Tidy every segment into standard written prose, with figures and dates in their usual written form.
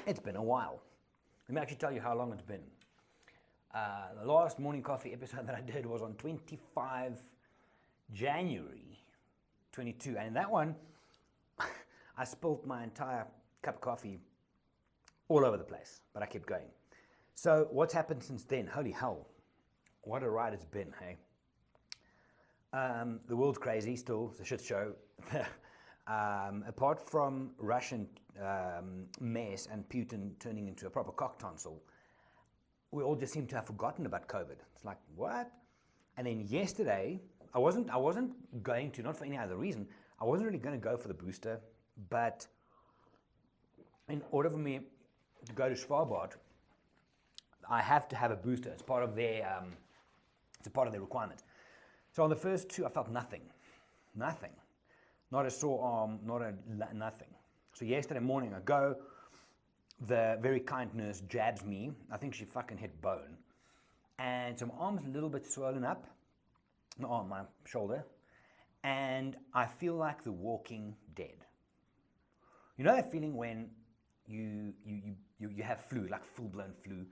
It's been a while. Let me actually tell you how long it's been. The last morning coffee episode that I did was on 25 January 22, and in that one, I spilled my entire cup of coffee all over the place, but I kept going. So what's happened since then? Holy hell, what a ride it's been, hey? The world's crazy still, it's a shit show. Apart from Russian mess and Putin turning into a proper cock tonsil, we all just seem to have forgotten about COVID. It's like, what? And then yesterday, I wasn't going to, not for any other reason, I wasn't really going to go for the booster, but in order for me to go to Svalbard, I have to have a booster. It's part of their requirement. So on the first two, I felt nothing. Not a sore arm, nothing. So yesterday morning I go, the very kind nurse jabs me. I think she fucking hit bone. And so my arm's a little bit swollen up, my shoulder, and I feel like the walking dead. You know that feeling when you have flu, like full-blown flu,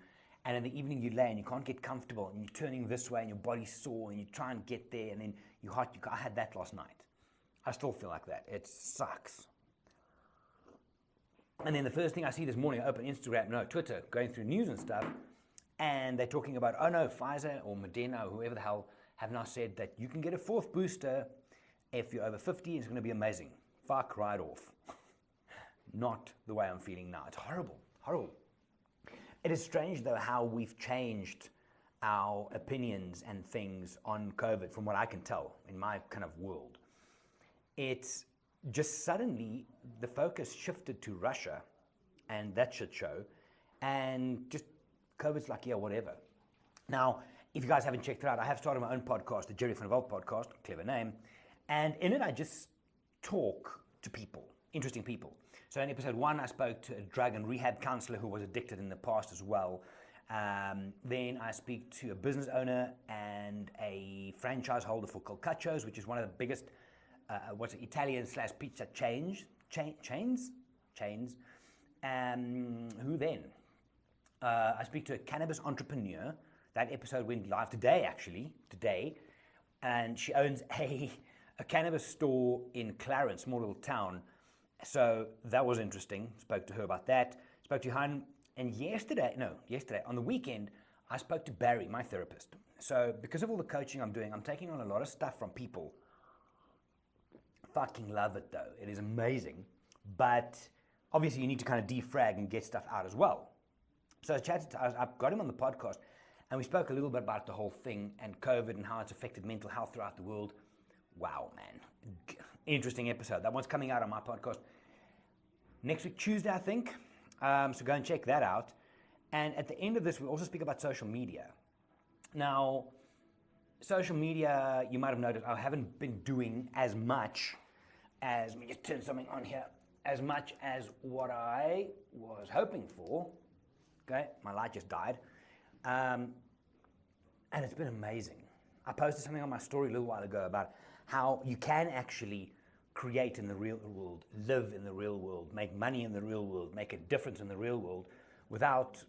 and in the evening you lay and you can't get comfortable and you're turning this way and your body's sore and you try and get there and then I had that last night. I still feel like that. It sucks. And then the first thing I see this morning, I open Twitter, going through news and stuff, and they're talking about, oh no, Pfizer or Moderna or whoever the hell have now said that you can get a fourth booster if you're over 50. It's going to be amazing. Fuck right off. Not the way I'm feeling now. It's horrible. It is strange though how we've changed our opinions and things on COVID from what I can tell in my kind of world. It's just suddenly the focus shifted to Russia and that shit show, and just COVID's like, yeah, whatever. Now, if you guys haven't checked it out, I have started my own podcast, the Gerry from Walt podcast, clever name, and in it I just talk to people, interesting people. So in episode 1, I spoke to a drug and rehab counselor who was addicted in the past as well. Then I speak to a business owner and a franchise holder for Colcaccios, which is one of the biggest Italian/pizza chains. Who then? I speak to a cannabis entrepreneur. That episode went live today, and she owns a cannabis store in Clarence, small little town. So that was interesting. Spoke to her about that. Spoke to Han, and yesterday, on the weekend, I spoke to Barry, my therapist. So because of all the coaching I'm doing, I'm taking on a lot of stuff from people. Fucking love it though. It is amazing. But obviously you need to kind of defrag and get stuff out as well. So I got him on the podcast and we spoke a little bit about the whole thing and COVID and how it's affected mental health throughout the world. Wow, man. Interesting episode. That one's coming out on my podcast next week, Tuesday, I think. So go and check that out. And at the end of this, we also speak about social media. Now, social media, you might have noticed, I haven't been doing as much as, let me just turn something on here, as much as what I was hoping for. Okay, my light just died. And it's been amazing. I posted something on my story a little while ago about how you can actually create in the real world, live in the real world, make money in the real world, make a difference in the real world without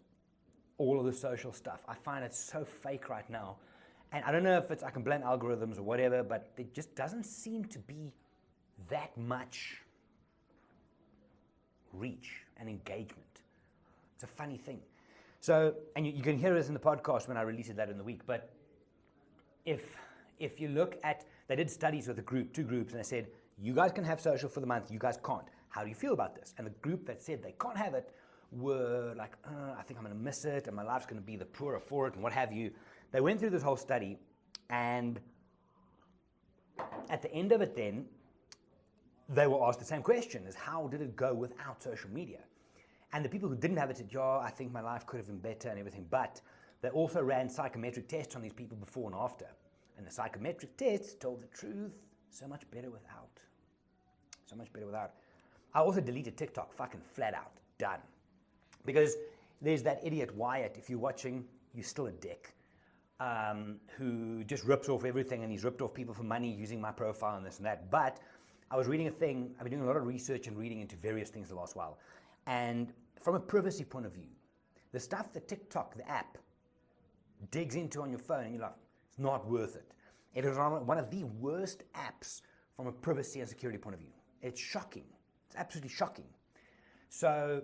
all of the social stuff. I find it so fake right now. And I don't know if I can blame algorithms or whatever, but it just doesn't seem to be that much reach and engagement. It's a funny thing. So, and you can hear this in the podcast when I release it later in the week, but if you look at, they did studies with two groups, and they said, you guys can have social for the month, you guys can't. How do you feel about this? And the group that said they can't have it were like, I think I'm going to miss it, and my life's going to be the poorer for it, and what have you. They went through this whole study, and at the end of it then, they were asked the same question, is how did it go without social media? And the people who didn't have it said, yeah, I think my life could have been better and everything, but they also ran psychometric tests on these people before and after. And the psychometric tests told the truth, so much better without. So much better without. I also deleted TikTok, fucking flat out, done. Because there's that idiot Wyatt, if you're watching, you're still a dick, who just rips off everything, and he's ripped off people for money using my profile and this and that. But I was reading a thing, I've been doing a lot of research and reading into various things the last while, and from a privacy point of view, the stuff that TikTok, the app, digs into on your phone, and you're like, it's not worth it. It is one of the worst apps from a privacy and security point of view. It's shocking. It's absolutely shocking. So,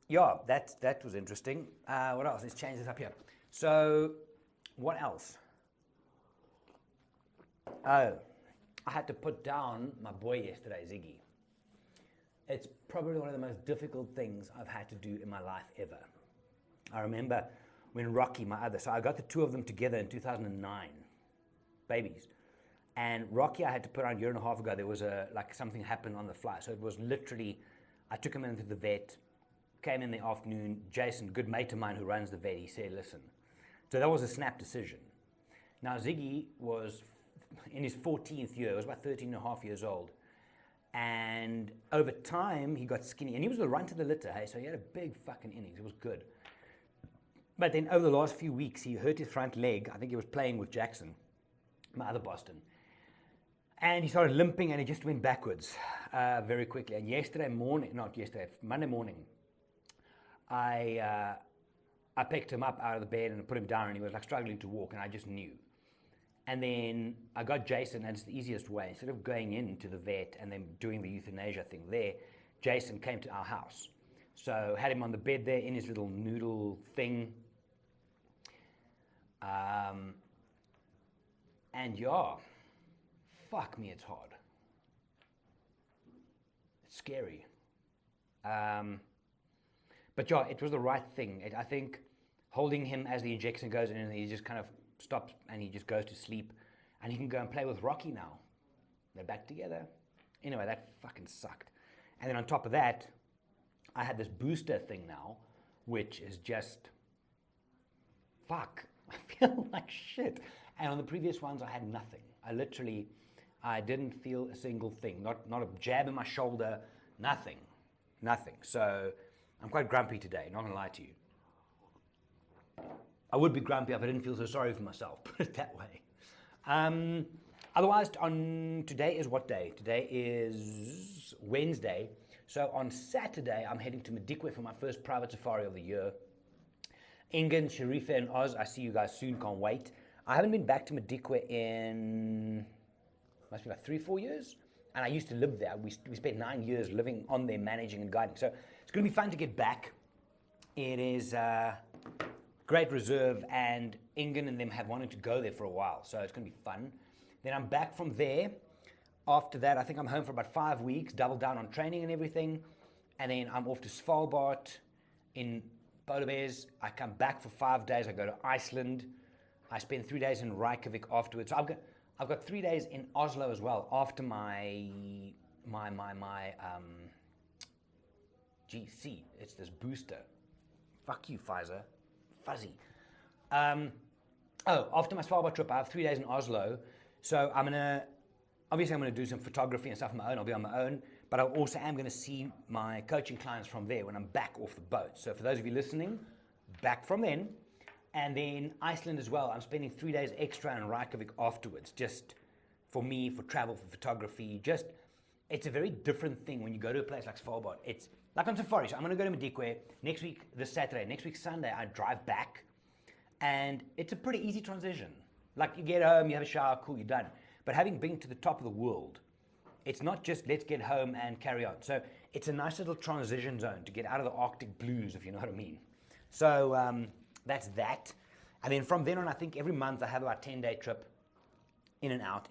yeah, that was interesting. What else? Let's change this up here. So, what else? Oh, I had to put down my boy yesterday, Ziggy. It's probably one of the most difficult things I've had to do in my life ever. I remember when Rocky, my other, so I got the two of them together in 2009, babies. And Rocky I had to put on a year and a half ago. There was something happened on the fly. So it was literally, I took him into the vet, came in the afternoon. Jason, good mate of mine who runs the vet, he said, listen. So that was a snap decision. Now Ziggy was in his 14th year, he was about 13 and a half years old. And over time, he got skinny. And he was the runt of the litter, hey? So he had a big fucking innings. It was good. But then over the last few weeks, he hurt his front leg. I think he was playing with Jackson, my other Boston. And he started limping, and he just went backwards very quickly. And Monday morning, I picked him up out of the bed and put him down, and he was like struggling to walk, and I just knew. And then I got Jason, and it's the easiest way. Instead of going into the vet and then doing the euthanasia thing there, Jason came to our house. So had him on the bed there in his little noodle thing. And yeah, fuck me, it's hard. It's scary. But yeah, it was the right thing. I think holding him as the injection goes in, and he just kind of stops and he just goes to sleep, and he can go and play with Rocky now. They're back together. Anyway, that fucking sucked. And then on top of that, I had this booster thing now, which is just, fuck, I feel like shit. And on the previous ones, I had nothing. I didn't feel a single thing. Not a jab in my shoulder, nothing. So I'm quite grumpy today, not gonna lie to you. I would be grumpy if I didn't feel so sorry for myself, put it that way. Otherwise, today is what day? Today is Wednesday. So on Saturday, I'm heading to Madikwe for my first private safari of the year. Ingen, Sharifa, and Oz, I see you guys soon, can't wait. I haven't been back to Madikwe in, must be like 3-4 years. And I used to live there. We spent 9 years living on there, managing and guiding. So it's gonna be fun to get back. It is great reserve, and Ingen and them have wanted to go there for a while. So it's gonna be fun. Then I'm back from there. After that, I think I'm home for about 5 weeks, double down on training and everything. And then I'm off to Svalbard in Polar Bears. I come back for 5 days. I go to Iceland. I spend 3 days in Reykjavik afterwards. So I've got 3 days in Oslo as well after my GC. It's this booster. Fuck you, Pfizer. Fuzzy. After my Svalbard trip, I have 3 days in Oslo. So I'm gonna do some photography and stuff on my own. I'll be on my own, but I also am gonna see my coaching clients from there when I'm back off the boat. So for those of you listening, back from then. And then Iceland as well. I'm spending 3 days extra in Reykjavik afterwards, just for me, for travel, for photography. It's a very different thing when you go to a place like Svalbard. It's like on safari. So I'm gonna go to Madikwe next week, this Saturday. Next week, Sunday, I drive back. And it's a pretty easy transition. Like you get home, you have a shower, cool, you're done. But having been to the top of the world, it's not just let's get home and carry on. So it's a nice little transition zone to get out of the Arctic blues, if you know what I mean. So that's that. And then from then on, I think every month I have about a 10-day trip in and out.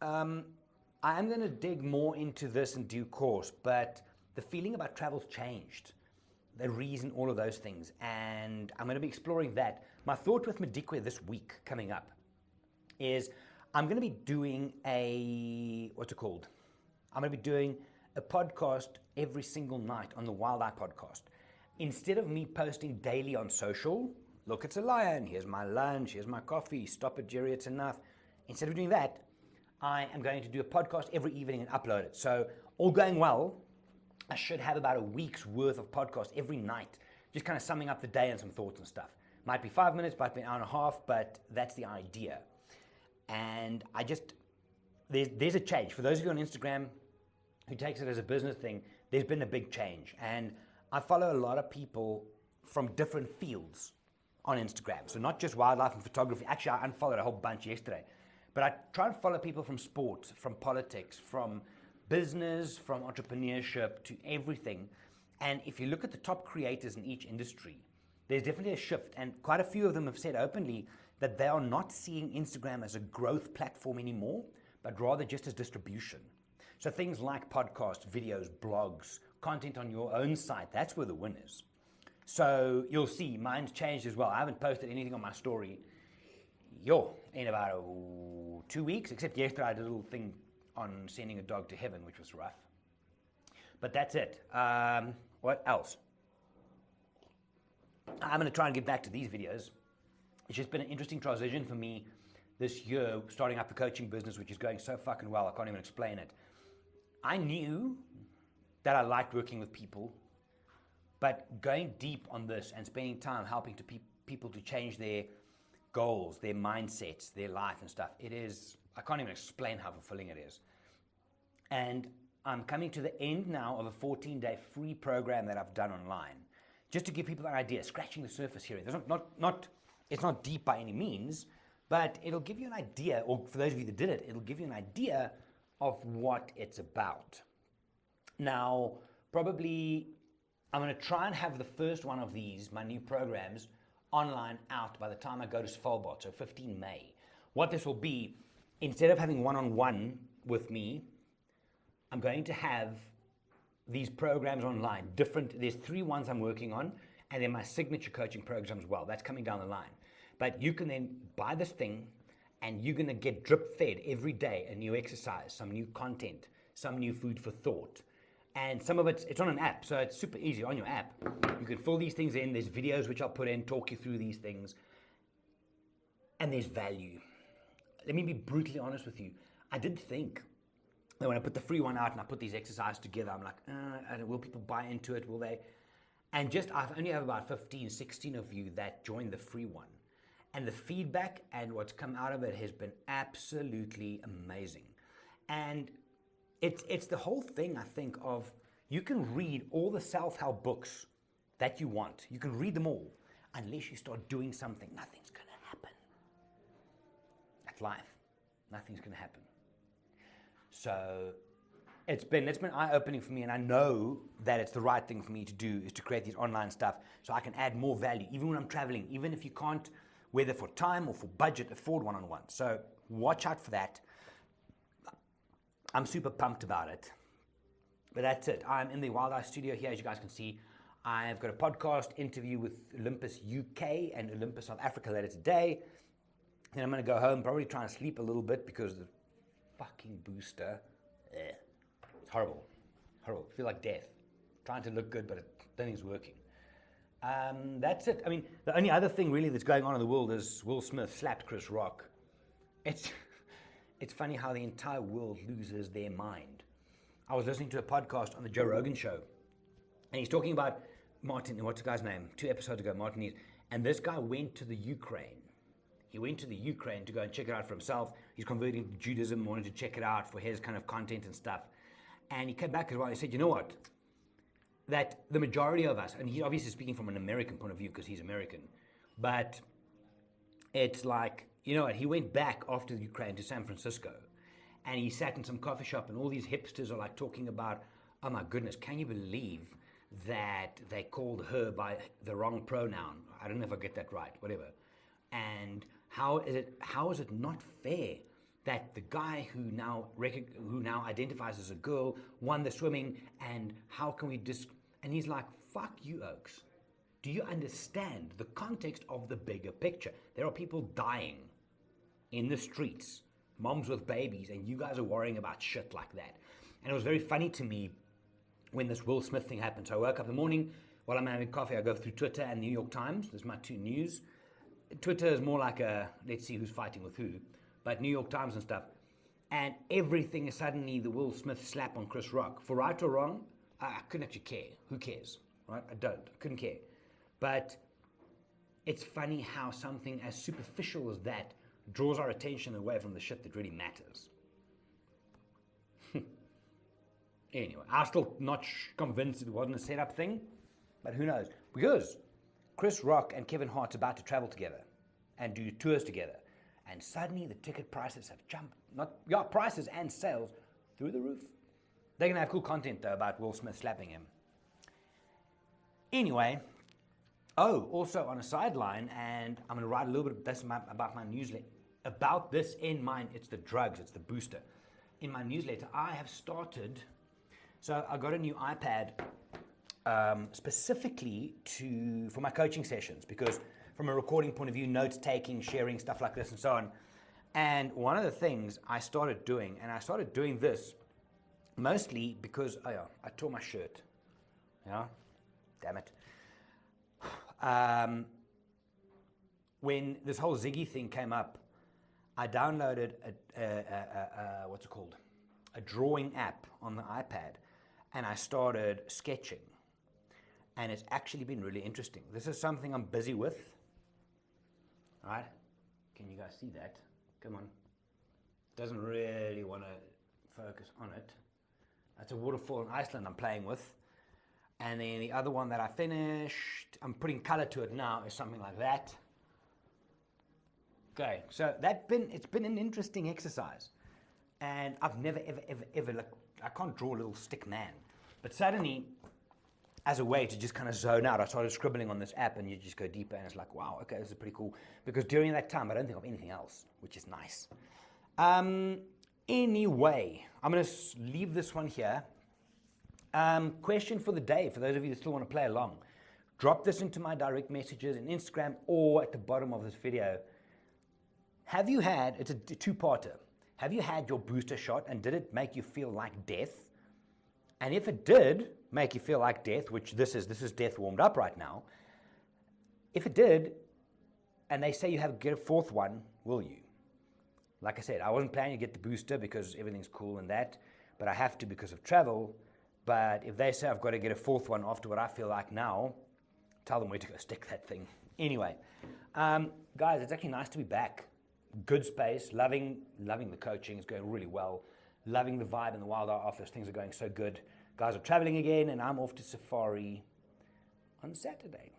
I am going to dig more into this in due course, but the feeling about travel's changed. The reason, all of those things. And I'm going to be exploring that. My thought with Madikwe this week coming up is I'm going to be doing I'm going to be doing a podcast every single night on the Wild Eye podcast. Instead of me posting daily on social, look, it's a lion, here's my lunch, here's my coffee, stop it, Gerry, it's enough. Instead of doing that, I am going to do a podcast every evening and upload it. So all going well, I should have about a week's worth of podcasts every night, just kind of summing up the day and some thoughts and stuff. Might be 5 minutes, might be an hour and a half, but that's the idea. And there's a change. For those of you on Instagram who takes it as a business thing, there's been a big change. And I follow a lot of people from different fields on Instagram. So not just wildlife and photography. Actually, I unfollowed a whole bunch yesterday. But I try and follow people from sports, from politics, from business, from entrepreneurship to everything. And if you look at the top creators in each industry, there's definitely a shift. And quite a few of them have said openly that they are not seeing Instagram as a growth platform anymore, but rather just as distribution. So things like podcasts, videos, blogs, content on your own site, that's where the win is. So you'll see mine's changed as well. I haven't posted anything on my story in about 2 weeks, except yesterday I did a little thing on sending a dog to heaven, which was rough. But that's it. What else? I'm going to try and get back to these videos. It's just been an interesting transition for me this year, starting up the coaching business, which is going so fucking well, I can't even explain it. I knew that I liked working with people, but going deep on this and spending time helping people to change their goals, their mindsets, their life and stuff, I can't even explain how fulfilling it is. And I'm coming to the end now of a 14-day free program that I've done online, just to give people an idea, scratching the surface here. It's not deep by any means, but it'll give you an idea, or for those of you that did it, it'll give you an idea of what it's about. Now, probably I'm going to try and have the first one of these, my new programs, online out by the time I go to Svalbard, so 15 May. What this will be, instead of having one-on-one with me, I'm going to have these programs online, there's 3 ones I'm working on, and then my signature coaching program as well. That's coming down the line. But you can then buy this thing, and you're going to get drip fed every day a new exercise, some new content, some new food for thought. And some of it's on an app, so it's super easy on your app. You can fill these things in. There's videos which I'll put in, talk you through these things. And there's value. Let me be brutally honest with you. I did think that when I put the free one out and I put these exercises together, I'm like, will people buy into it? Will they? And I only have about 15, 16 of you that joined the free one. And the feedback and what's come out of it has been absolutely amazing. And it's the whole thing, I think, of you can read all the self-help books that you want. You can read them all. Unless you start doing something, nothing's going to happen. That's life. Nothing's going to happen. So it's been eye-opening for me, and I know that it's the right thing for me to do is to create these online stuff so I can add more value, even when I'm traveling, even if you can't, whether for time or for budget, afford one-on-one. So watch out for that. I'm super pumped about it. But that's it. I'm in the Wild Eye studio here, as you guys can see. I've got a podcast interview with Olympus UK and Olympus South Africa later today. Then I'm going to go home, probably try and sleep a little bit because the fucking booster, it's horrible. Horrible. I feel like death. Trying to look good, but I don't think it's working. That's it. I mean, the only other thing really that's going on in the world is Will Smith slapped Chris Rock. It's funny how the entire world loses their mind. I was listening to a podcast on the Joe Rogan show, and he's talking about Martin, what's the guy's name? 2 episodes ago, Martin, and this guy went to the Ukraine. He went to the Ukraine to go and check it out for himself. He's converting to Judaism, wanted to check it out for his kind of content and stuff. And he came back as well. He said, you know what? That the majority of us, and he's obviously speaking from an American point of view because he's American, but it's like, you know what, he went back after the Ukraine to San Francisco, and he sat in some coffee shop, and all these hipsters are like talking about, oh my goodness, can you believe that they called her by the wrong pronoun? I don't know if I get that right, whatever. And how is it not fair that the guy who now identifies as a girl won the swimming, and how can we and he's like, fuck you, Oaks. Do you understand the context of the bigger picture? There are people dying in the streets, moms with babies, and you guys are worrying about shit like that. And it was very funny to me when this Will Smith thing happened. So I woke up in the morning, while I'm having coffee, I go through Twitter and New York Times. There's my 2 news. Twitter is more like let's see who's fighting with who, but New York Times and stuff. And everything is suddenly the Will Smith slap on Chris Rock. For right or wrong, I couldn't actually care. Who cares, right? I couldn't care. But it's funny how something as superficial as that draws our attention away from the shit that really matters. Anyway, I'm still not convinced it wasn't a setup thing, but who knows? Because Chris Rock and Kevin Hart's about to travel together and do tours together. And suddenly the ticket prices have jumped, prices and sales through the roof. They're going to have cool content, though, about Will Smith slapping him. Anyway, also on a sideline, and I'm going to write a little bit of this about my newsletter. About this in mind, it's the drugs, it's the booster. In my newsletter, I have started, so I got a new iPad specifically for my coaching sessions, because from a recording point of view, notes taking, sharing, stuff like this and so on. And one of the things I started doing, and I started doing this mostly because, I tore my shirt. Yeah, damn it. When this whole Ziggy thing came up, I downloaded what's it called? A drawing app on the iPad, and I started sketching. And it's actually been really interesting. This is something I'm busy with. All right? Can you guys see that? Come on. Doesn't really want to focus on it. That's a waterfall in Iceland I'm playing with. And then the other one that I finished, I'm putting color to it now, is something like that. Okay, so it's been an interesting exercise. And I've never, ever, like, I can't draw a little stick man. But suddenly, as a way to just kind of zone out, I started scribbling on this app, and you just go deeper, and it's like, wow, okay, this is pretty cool. Because during that time, I don't think of anything else, which is nice. Anyway, I'm going to leave this one here. Question for the day, for those of you that still want to play along. Drop this into my direct messages in Instagram or at the bottom of this video. Have you had, it's a two-parter, have you had your booster shot and did it make you feel like death? And if it did make you feel like death, which this is death warmed up right now, if it did, and they say you have to get a fourth one, will you? Like I said, I wasn't planning to get the booster because everything's cool and that, but I have to because of travel. But if they say I've got to get a fourth one after what I feel like now, tell them where to go stick that thing. Anyway, guys, it's actually nice to be back. Good space, loving the coaching, it's going really well. Loving the vibe in the Wild Art office, things are going so good. Guys are traveling again, and I'm off to safari on Saturday.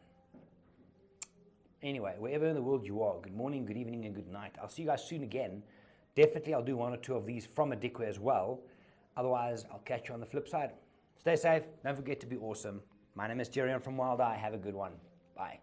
Anyway, wherever in the world you are, good morning, good evening, and good night. I'll see you guys soon again. Definitely I'll do one or two of these from a Dikwe as well. Otherwise, I'll catch you on the flip side. Stay safe. Don't forget to be awesome. My name is Gerry. I'm from Wild Eye. Have a good one. Bye.